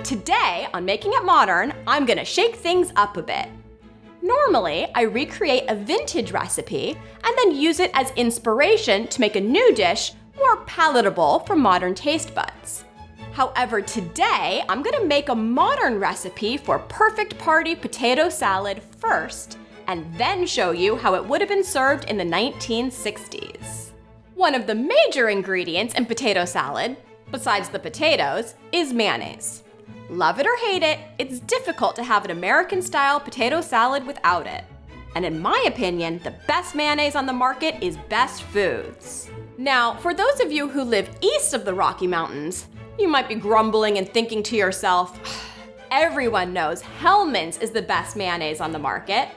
today on Making It Modern, I'm gonna shake things up a bit. Normally, I recreate a vintage recipe and then use it as inspiration to make a new dish more palatable for modern taste buds. However, today, I'm gonna make a modern recipe for perfect party potato salad first, and then show you how it would have been served in the 1960s. One of the major ingredients in potato salad, besides the potatoes, is mayonnaise. Love it or hate it, it's difficult to have an American-style potato salad without it. And in my opinion, the best mayonnaise on the market is Best Foods. Now, for those of you who live east of the Rocky Mountains, you might be grumbling and thinking to yourself, everyone knows Hellmann's is the best mayonnaise on the market.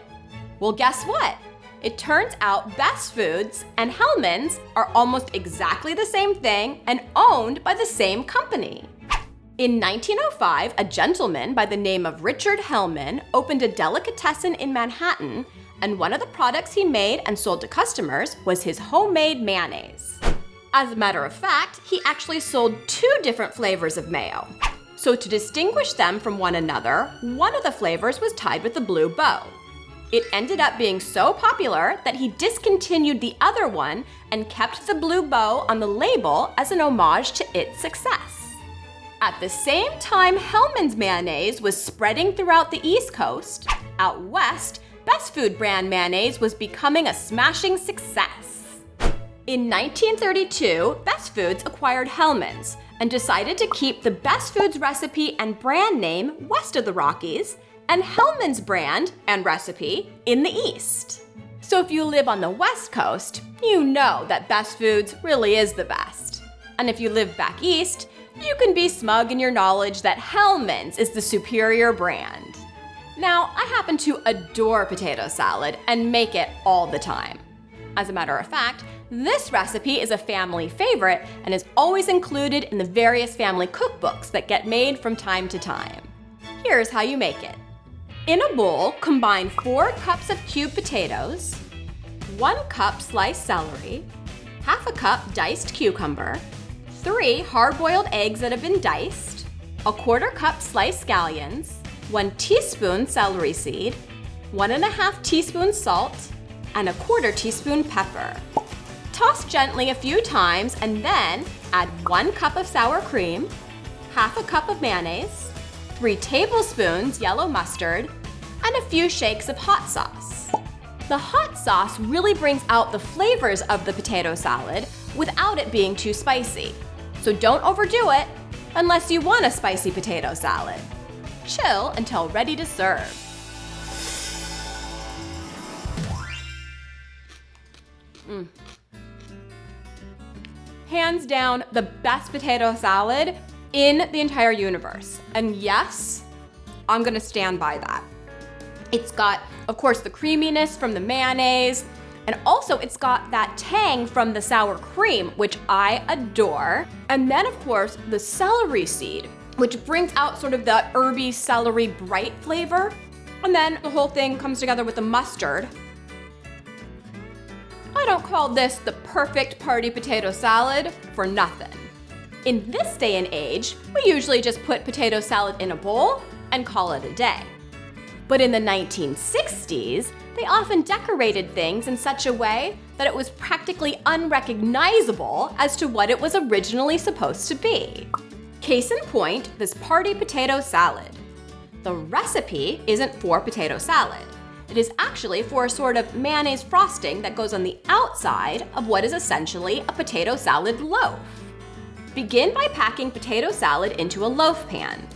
Well, guess what? It turns out Best Foods and Hellmann's are almost exactly the same thing and owned by the same company. In 1905, a gentleman by the name of Richard Hellmann opened a delicatessen in Manhattan, and one of the products he made and sold to customers was his homemade mayonnaise. As a matter of fact, he actually sold 2 different flavors of mayo. So to distinguish them from one another, one of the flavors was tied with a blue bow. It ended up being so popular that he discontinued the other one and kept the blue bow on the label as an homage to its success. At the same time Hellmann's mayonnaise was spreading throughout the East Coast, out west, Best Food brand mayonnaise was becoming a smashing success. In 1932, Best Foods acquired Hellmann's and decided to keep the Best Foods recipe and brand name west of the Rockies, and Hellmann's brand and recipe in the East. So if you live on the West Coast, you know that Best Foods really is the best. And if you live back east, you can be smug in your knowledge that Hellmann's is the superior brand. Now, I happen to adore potato salad and make it all the time. As a matter of fact, this recipe is a family favorite and is always included in the various family cookbooks that get made from time to time. Here's how you make it. In a bowl, combine 4 cups of cubed potatoes, 1 cup sliced celery, half a cup diced cucumber, 3 hard-boiled eggs that have been diced, 1/4 cup sliced scallions, 1 teaspoon celery seed, 1½ teaspoon salt, and 1/4 teaspoon pepper. Toss gently a few times and then add 1 cup of sour cream, half a cup of mayonnaise, 3 tablespoons yellow mustard, and a few shakes of hot sauce. The hot sauce really brings out the flavors of the potato salad without it being too spicy. So don't overdo it unless you want a spicy potato salad. Chill until ready to serve. Hands down, the best potato salad in the entire universe. And yes, I'm gonna stand by that. It's got, of course, the creaminess from the mayonnaise, and also it's got that tang from the sour cream, which I adore. And then, of course, the celery seed, which brings out sort of the herby celery bright flavor. And then the whole thing comes together with the mustard. I don't call this the perfect party potato salad for nothing. In this day and age, we usually just put potato salad in a bowl and call it a day. But in the 1960s, they often decorated things in such a way that it was practically unrecognizable as to what it was originally supposed to be. Case in point, this party potato salad. The recipe isn't for potato salad. It is actually for a sort of mayonnaise frosting that goes on the outside of what is essentially a potato salad loaf. Begin by packing potato salad into a loaf pan.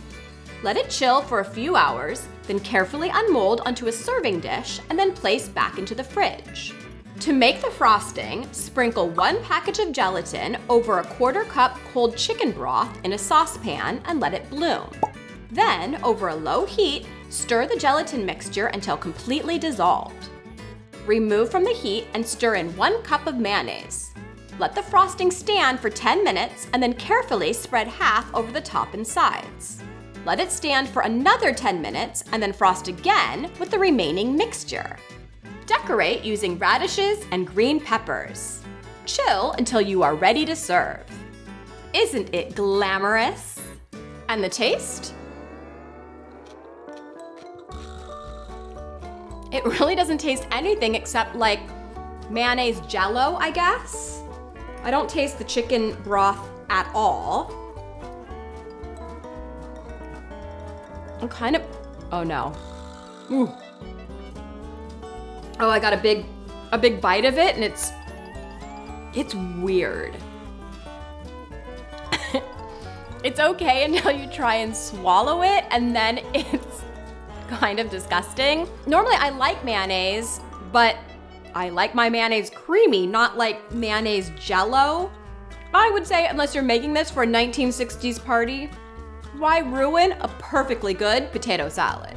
Let it chill for a few hours, then carefully unmold onto a serving dish and then place back into the fridge. To make the frosting, sprinkle 1 package of gelatin over 1/4 cup cold chicken broth in a saucepan and let it bloom. Then, over a low heat, stir the gelatin mixture until completely dissolved. Remove from the heat and stir in 1 cup of mayonnaise. Let the frosting stand for 10 minutes and then carefully spread half over the top and sides. Let it stand for another 10 minutes and then frost again with the remaining mixture. Decorate using radishes and green peppers. Chill until you are ready to serve. Isn't it glamorous? And the taste? It really doesn't taste anything except like mayonnaise jello, I guess. I don't taste the chicken broth at all. I'm kind of, oh no. Ooh. Oh, I got a big bite of it and it's weird. It's okay until you try and swallow it and then it's kind of disgusting. Normally I like mayonnaise, but I like my mayonnaise creamy, not like mayonnaise jello. I would say unless you're making this for a 1960s party, why ruin a perfectly good potato salad?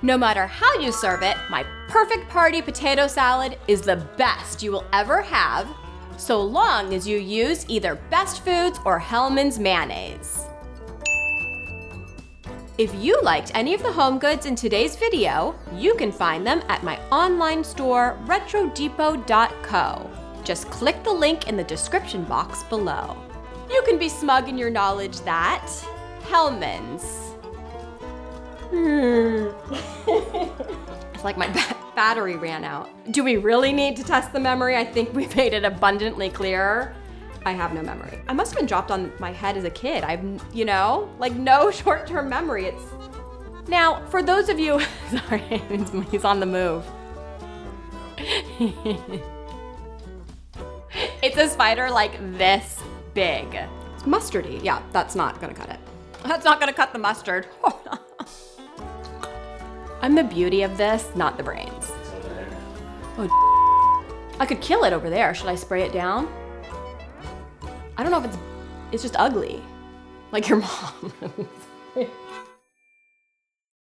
No matter how you serve it, my perfect party potato salad is the best you will ever have, so long as you use either Best Foods or Hellmann's mayonnaise. If you liked any of the home goods in today's video, you can find them at my online store, retrodepot.co. Just click the link in the description box below. You can be smug in your knowledge that Hellmann's. It's like my battery ran out. Do we really need to test the memory? I think we made it abundantly clear. I have no memory. I must have been dropped on my head as a kid. I've, like no short-term memory. Now, for those of you, sorry, he's on the move. It's a spider like this big. It's mustardy. Yeah, that's not gonna cut it. That's not gonna cut the mustard. I'm the beauty of this, not the brains. Oh, I could kill it over there. Should I spray it down? I don't know if it's just ugly. Like your mom.